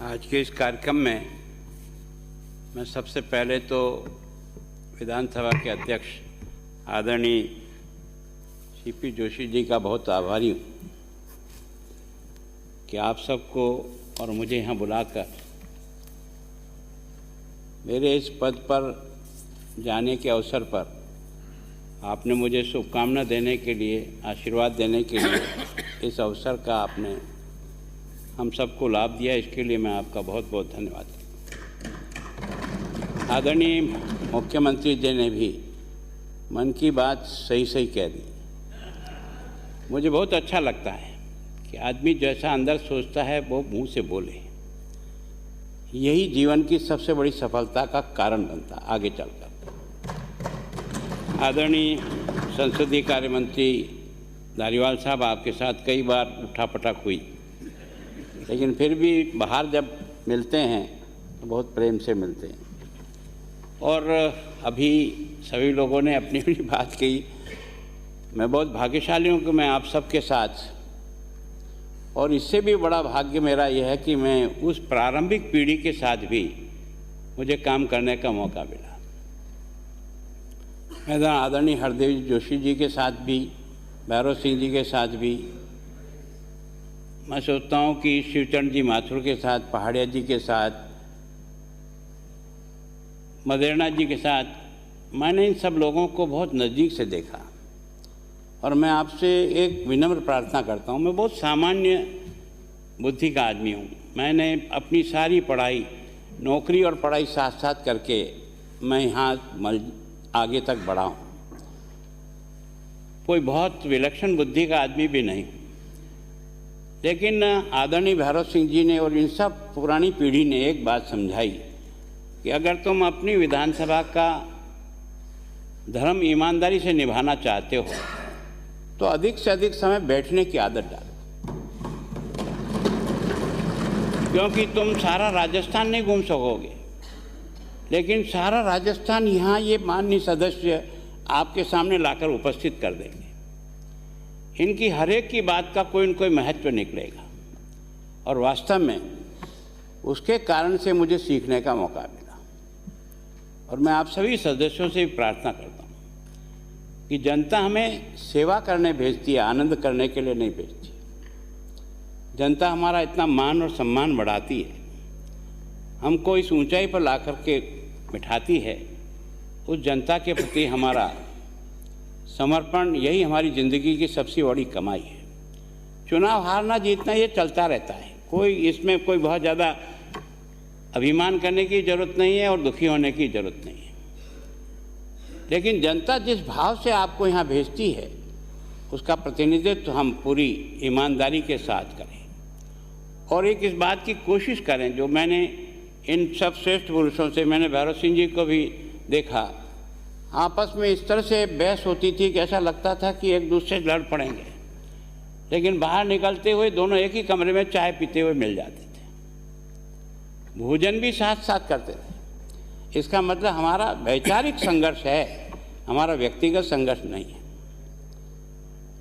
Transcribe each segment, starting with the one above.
आज के इस कार्यक्रम में मैं सबसे पहले तो विधानसभा के अध्यक्ष आदरणीय सीपी जोशी जी का बहुत आभारी हूँ कि आप सबको और मुझे यहाँ बुलाकर मेरे इस पद पर जाने के अवसर पर आपने मुझे शुभकामना देने के लिए, आशीर्वाद देने के लिए इस अवसर का आपने हम सबको लाभ दिया। इसके लिए मैं आपका बहुत बहुत धन्यवाद करता। आदरणीय मुख्यमंत्री जी ने भी मन की बात सही सही कह दी। मुझे बहुत अच्छा लगता है कि आदमी जैसा अंदर सोचता है वो मुंह से बोले। यही जीवन की सबसे बड़ी सफलता का कारण बनता आगे चलकर। आदरणीय संसदीय कार्य मंत्री धारीवाल साहब, आपके साथ कई बार उठापटक हुई, लेकिन फिर भी बाहर जब मिलते हैं तो बहुत प्रेम से मिलते हैं। और अभी सभी लोगों ने अपनी अपनी बात कही। मैं बहुत भाग्यशाली हूँ कि मैं आप सबके साथ, और इससे भी बड़ा भाग्य मेरा यह है कि मैं उस प्रारंभिक पीढ़ी के साथ भी मुझे काम करने का मौका मिला। मैं आदरणीय हरदेव जोशी जी के साथ भी, भैरव सिंह जी के साथ भी, मैं सोचता हूँ कि शिवचरण जी माथुर के साथ, पहाड़िया जी के साथ, मदेरना जी के साथ, मैंने इन सब लोगों को बहुत नज़दीक से देखा। और मैं आपसे एक विनम्र प्रार्थना करता हूँ। मैं बहुत सामान्य बुद्धि का आदमी हूँ। मैंने अपनी सारी पढ़ाई, नौकरी और पढ़ाई साथ साथ करके मैं यहाँ आगे तक बढ़ा हूँ। कोई बहुत विलक्षण बुद्धि का आदमी भी नहीं, लेकिन आदरणीय भैरव सिंह जी ने और इन सब पुरानी पीढ़ी ने एक बात समझाई कि अगर तुम अपनी विधानसभा का धर्म ईमानदारी से निभाना चाहते हो तो अधिक से अधिक समय बैठने की आदत डालो, क्योंकि तुम सारा राजस्थान नहीं घूम सकोगे, लेकिन सारा राजस्थान यहाँ ये माननीय सदस्य आपके सामने लाकर उपस्थित कर देंगे। इनकी हर एक की बात का कोई न कोई महत्व निकलेगा, और वास्तव में उसके कारण से मुझे सीखने का मौका मिला। और मैं आप सभी सदस्यों से भी प्रार्थना करता हूँ कि जनता हमें सेवा करने भेजती है, आनंद करने के लिए नहीं भेजती। जनता हमारा इतना मान और सम्मान बढ़ाती है, हमको इस ऊंचाई पर ला कर के बिठाती है। उस जनता के प्रति हमारा समर्पण, यही हमारी ज़िंदगी की सबसे बड़ी कमाई है। चुनाव हारना जीतना ये चलता रहता है, कोई इसमें कोई बहुत ज़्यादा अभिमान करने की ज़रूरत नहीं है और दुखी होने की ज़रूरत नहीं है। लेकिन जनता जिस भाव से आपको यहाँ भेजती है उसका प्रतिनिधित्व हम पूरी ईमानदारी के साथ करें, और एक इस बात की कोशिश करें जो मैंने इन सब श्रेष्ठ पुरुषों से, मैंने भैरव सिंह जी को भी देखा, आपस में इस तरह से बहस होती थी कि ऐसा लगता था कि एक दूसरे से लड़ पड़ेंगे, लेकिन बाहर निकलते हुए दोनों एक ही कमरे में चाय पीते हुए मिल जाते थे, भोजन भी साथ साथ करते थे। इसका मतलब हमारा वैचारिक संघर्ष है, हमारा व्यक्तिगत संघर्ष नहीं है।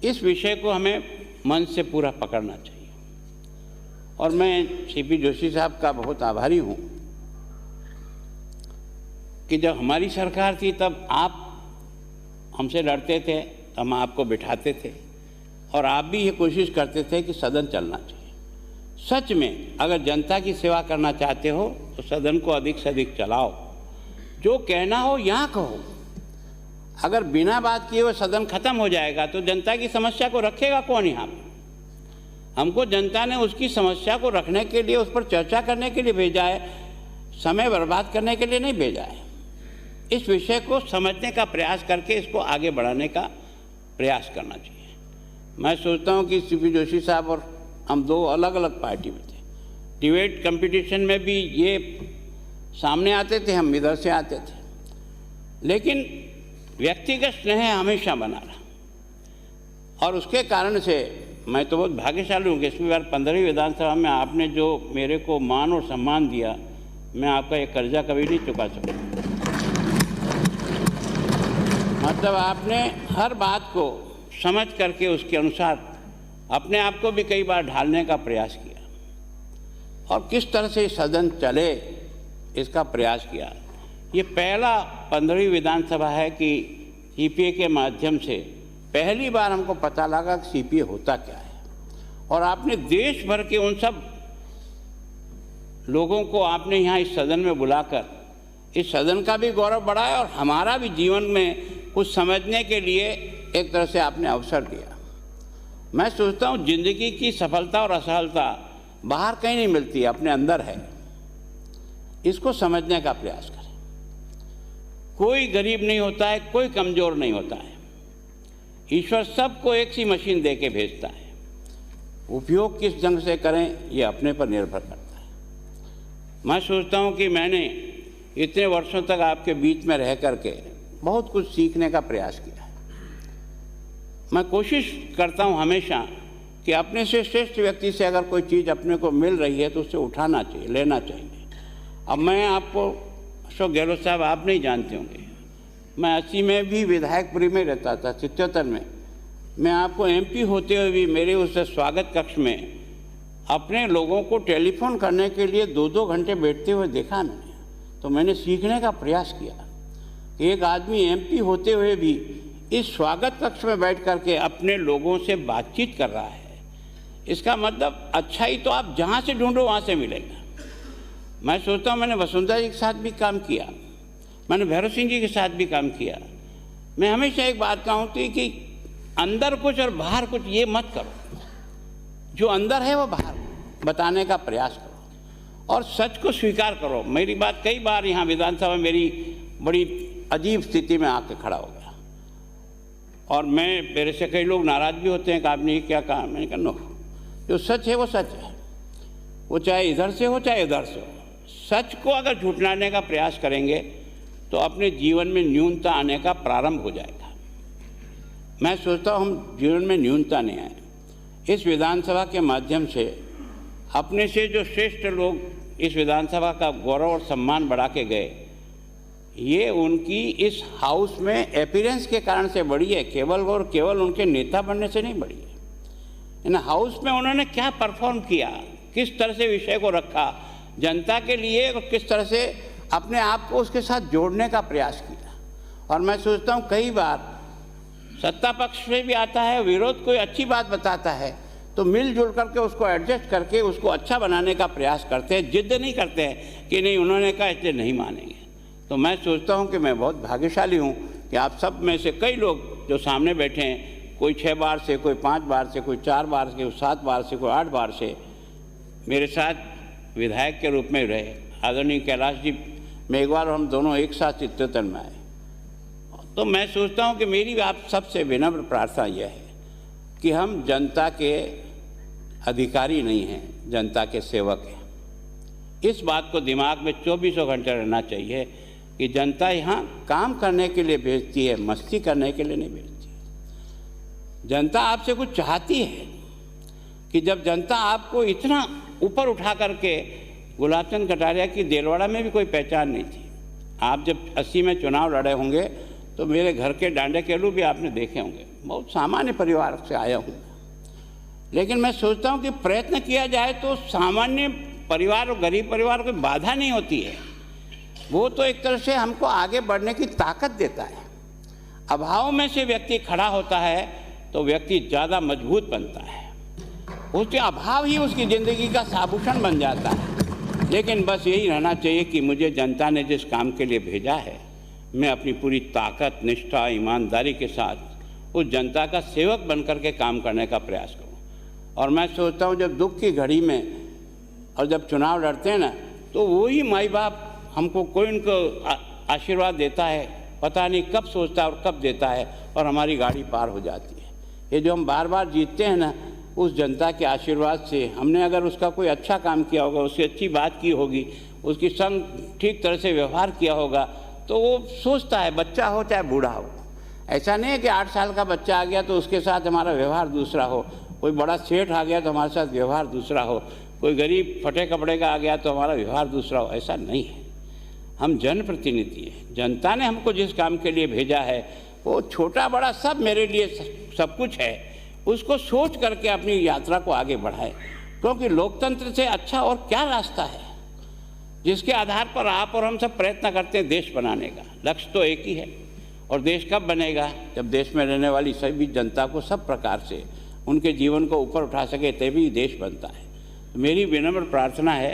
इस विषय को हमें मन से पूरा पकड़ना चाहिए। और मैं सीपी जोशी साहब का बहुत आभारी हूँ कि जब हमारी सरकार थी तब आप हमसे लड़ते थे, हम आपको बिठाते थे, और आप भी ये कोशिश करते थे कि सदन चलना चाहिए। सच में अगर जनता की सेवा करना चाहते हो तो सदन को अधिक से अधिक चलाओ, जो कहना हो यहाँ कहो। अगर बिना बात किए हुए सदन खत्म हो जाएगा तो जनता की समस्या को रखेगा कौन यहाँ पर? हमको जनता ने उसकी समस्या को रखने के लिए, उस पर चर्चा करने के लिए भेजा है, समय बर्बाद करने के लिए नहीं भेजा है। इस विषय को समझने का प्रयास करके इसको आगे बढ़ाने का प्रयास करना चाहिए। मैं सोचता हूँ कि सीपी जोशी साहब और हम दो अलग अलग पार्टी में थे। डिबेट कंपटीशन में भी ये सामने आते थे, हम इधर से आते थे, लेकिन व्यक्तिगत स्नेह हमेशा बना रहा, और उसके कारण से मैं तो बहुत भाग्यशाली हूँ कि इसमें बार 15वीं विधानसभा में आपने जो मेरे को मान और सम्मान दिया, मैं आपका ये कर्जा कभी नहीं चुका सकता। मतलब आपने हर बात को समझ करके उसके अनुसार अपने आप को भी कई बार ढालने का प्रयास किया। और किस तरह से सदन चले इसका प्रयास किया। ये पहला 15वीं विधानसभा है कि सीपीए के माध्यम से पहली बार हमको पता लगा कि सीपीए होता क्या है, और आपने देश भर के उन सब लोगों को आपने यहाँ इस सदन में बुलाकर इस सदन का भी गौरव बढ़ाया और हमारा भी जीवन में कुछ समझने के लिए एक तरह से आपने अवसर दिया। मैं सोचता हूँ जिंदगी की सफलता और असफलता बाहर कहीं नहीं मिलती, अपने अंदर है। इसको समझने का प्रयास करें। कोई गरीब नहीं होता है, कोई कमज़ोर नहीं होता है। ईश्वर सबको एक सी मशीन दे के भेजता है। उपयोग किस ढंग से करें ये अपने पर निर्भर करता है। मैं सोचता हूँ कि मैंने इतने वर्षों तक आपके बीच में रह करके बहुत कुछ सीखने का प्रयास किया है। मैं कोशिश करता हूँ हमेशा कि अपने से श्रेष्ठ व्यक्ति से अगर कोई चीज़ अपने को मिल रही है तो उससे उठाना चाहिए, लेना चाहिए। अब मैं आपको अशोक गहलोत साहब आप नहीं जानते होंगे, मैं 80 में भी विधायकपुरी में रहता था, 77 में। मैं आपको एमपी होते हुए भी मेरे उस स्वागत कक्ष में अपने लोगों को टेलीफोन करने के लिए 2-2 घंटे बैठते हुए देखा मैंने। तो मैंने सीखने का प्रयास किया कि एक आदमी एमपी होते हुए भी इस स्वागत कक्ष में बैठ करके अपने लोगों से बातचीत कर रहा है। इसका मतलब अच्छाई तो आप जहाँ से ढूंढो वहाँ से मिलेगा। मैं सोचता हूँ मैंने वसुंधरा जी के साथ भी काम किया, मैंने भैरव सिंह जी के साथ भी काम किया। मैं हमेशा एक बात कहूँगी कि अंदर कुछ और बाहर कुछ ये मत करो, जो अंदर है वो बाहर बताने का प्रयास करो और सच को स्वीकार करो। मेरी बात कई बार यहाँ विधानसभा में मेरी बड़ी अजीब स्थिति में आके खड़ा हो गया और मेरे से कई लोग नाराज़ भी होते हैं कि आपने ये क्या कहा। मैंने कहा नो, जो सच है वो सच है, वो चाहे इधर से हो चाहे इधर से हो। सच को अगर झुठलाने का प्रयास करेंगे तो अपने जीवन में न्यूनता आने का प्रारंभ हो जाएगा। मैं सोचता हूँ हम जीवन में न्यूनता नहीं आए। इस विधानसभा के माध्यम से अपने से जो श्रेष्ठ लोग इस विधानसभा का गौरव और सम्मान बढ़ा के गए, ये उनकी इस हाउस में अपीयरेंस के कारण से बढ़ी है, केवल उनके नेता बनने से नहीं बढ़ी है। इन हाउस में उन्होंने क्या परफॉर्म किया, किस तरह से विषय को रखा जनता के लिए और किस तरह से अपने आप को उसके साथ जोड़ने का प्रयास किया। और मैं सोचता हूँ कई बार सत्ता पक्ष में भी आता है, विरोध कोई अच्छी बात बताता है तो मिलजुल करके उसको एडजस्ट करके उसको अच्छा बनाने का प्रयास करते हैं। जिद नहीं करते हैं कि नहीं उन्होंने कहा इसलिए नहीं मानेंगे। तो मैं सोचता हूं कि मैं बहुत भाग्यशाली हूं कि आप सब में से कई लोग जो सामने बैठे हैं, कोई 6 बार से, कोई 5 बार से, कोई 4 बार से, कोई 7 बार से, कोई 8 बार से मेरे साथ विधायक के रूप में रहे। आदरणीय कैलाश जी में एक बार हम दोनों एक साथ चित्तौड़गढ़ में आए। तो मैं सोचता हूं कि मेरी आप सबसे विनम्र प्रार्थना यह है कि हम जनता के अधिकारी नहीं हैं, जनता के सेवक हैं। इस बात को दिमाग में 24 घंटे रहना चाहिए कि जनता यहाँ काम करने के लिए भेजती है, मस्ती करने के लिए नहीं भेजती है। जनता आपसे कुछ चाहती है कि जब जनता आपको इतना ऊपर उठा करके, गुलाब चंद कटारिया की देलवाड़ा में भी कोई पहचान नहीं थी। आप जब 80 में चुनाव लड़े होंगे तो मेरे घर के डांडे केलू भी आपने देखे होंगे। बहुत सामान्य परिवार से आया हूँ, लेकिन मैं सोचता हूँ कि प्रयत्न किया जाए तो सामान्य परिवार और गरीब परिवार को बाधा नहीं होती है। वो तो एक तरह से हमको आगे बढ़ने की ताकत देता है। अभाव में से व्यक्ति खड़ा होता है तो व्यक्ति ज़्यादा मजबूत बनता है। उसके अभाव ही उसकी ज़िंदगी का आभूषण बन जाता है। लेकिन बस यही रहना चाहिए कि मुझे जनता ने जिस काम के लिए भेजा है, मैं अपनी पूरी ताकत, निष्ठा, ईमानदारी के साथ उस जनता का सेवक बनकर के काम करने का प्रयास करूं। और मैं सोचता हूं जब दुख की घड़ी में और जब चुनाव लड़ते हैं ना, तो वही माई बाप हमको कोई उनको आशीर्वाद देता है, पता नहीं कब सोचता है और कब देता है, और हमारी गाड़ी पार हो जाती है। ये जो हम बार बार जीतते हैं ना, उस जनता के आशीर्वाद से। हमने अगर उसका कोई अच्छा काम किया होगा, उसकी अच्छी बात की होगी, उसकी संग ठीक तरह से व्यवहार किया होगा, तो वो सोचता है, बच्चा हो चाहे बूढ़ा हो। ऐसा नहीं है कि 8 साल का बच्चा आ गया तो उसके साथ हमारा व्यवहार दूसरा हो, कोई बड़ा सेठ आ गया तो हमारे साथ व्यवहार दूसरा हो, कोई गरीब फटे कपड़े का आ गया तो हमारा व्यवहार दूसरा हो। ऐसा नहीं है। हम जनप्रतिनिधि हैं। जनता ने हमको जिस काम के लिए भेजा है वो छोटा बड़ा सब मेरे लिए सब कुछ है। उसको सोच करके अपनी यात्रा को आगे बढ़ाए। क्योंकि लोकतंत्र से अच्छा और क्या रास्ता है जिसके आधार पर आप और हम सब प्रयत्न करते हैं देश बनाने का। लक्ष्य तो एक ही है। और देश कब बनेगा? जब देश में रहने वाली सभी जनता को सब प्रकार से उनके जीवन को ऊपर उठा सके, तभी देश बनता है। तो मेरी विनम्र प्रार्थना है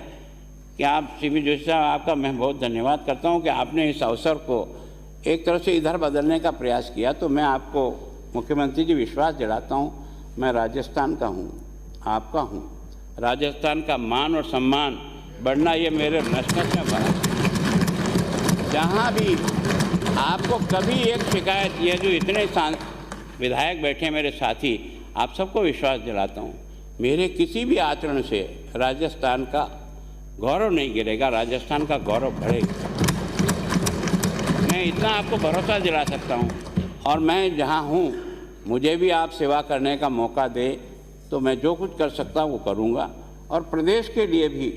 कि आप सीपी जोशी साहब, आपका मैं बहुत धन्यवाद करता हूं कि आपने इस अवसर को एक तरह से इधर बदलने का प्रयास किया। तो मैं आपको मुख्यमंत्री जी विश्वास दिलाता हूं, मैं राजस्थान का हूं, आपका हूं। राजस्थान का मान और सम्मान बढ़ना ये मेरे नस-नस में भरा है। जहाँ भी आपको कभी एक शिकायत, ये जो इतने विधायक बैठे हैं मेरे साथी, आप सबको विश्वास दिलाता हूँ, मेरे किसी भी आचरण से राजस्थान का गौरव नहीं गिरेगा, राजस्थान का गौरव बढ़ेगा। मैं इतना आपको भरोसा दिला सकता हूँ। और मैं जहाँ हूँ, मुझे भी आप सेवा करने का मौका दे तो मैं जो कुछ कर सकता हूँ वो करूँगा। और प्रदेश के लिए भी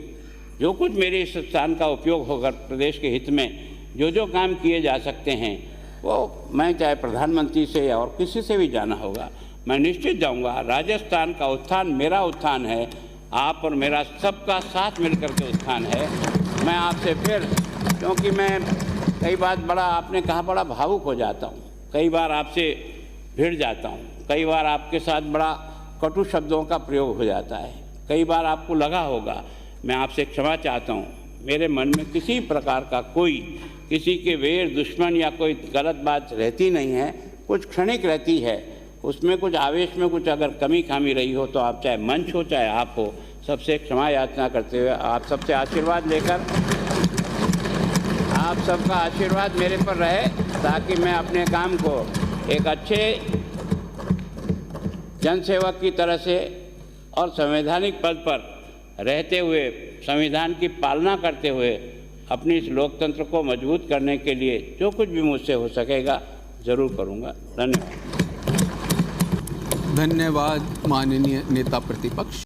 जो कुछ मेरे इस स्थान का उपयोग होगा, प्रदेश के हित में जो काम किए जा सकते हैं वो मैं चाहे प्रधानमंत्री से या और किसी से भी जाना होगा, मैं निश्चित जाऊंगा। राजस्थान का उत्थान मेरा उत्थान है, आप और मेरा सबका साथ मिलकर के उत्थान है। मैं आपसे फिर, क्योंकि मैं कई बार बड़ा, आपने कहा, बड़ा भावुक हो जाता हूँ, कई बार आपसे भिड़ जाता हूँ, कई बार आपके साथ बड़ा कटु शब्दों का प्रयोग हो जाता है, कई बार आपको लगा होगा। मैं आपसे क्षमा चाहता हूँ। मेरे मन में किसी प्रकार का कोई किसी के वैर दुश्मन या कोई गलत बात रहती नहीं है, कुछ क्षणिक रहती है, उसमें कुछ आवेश में कुछ अगर कमी खामी रही हो तो आप चाहे मंच हो चाहे आप हो, सबसे क्षमा याचना करते हुए आप सबसे आशीर्वाद लेकर, आप सबका आशीर्वाद मेरे पर रहे ताकि मैं अपने काम को एक अच्छे जनसेवक की तरह से और संवैधानिक पद पर रहते हुए, संविधान की पालना करते हुए अपनी इस लोकतंत्र को मजबूत करने के लिए जो कुछ भी मुझसे हो सकेगा ज़रूर करूँगा। धन्यवाद। धन्यवाद माननीय नेता प्रतिपक्ष।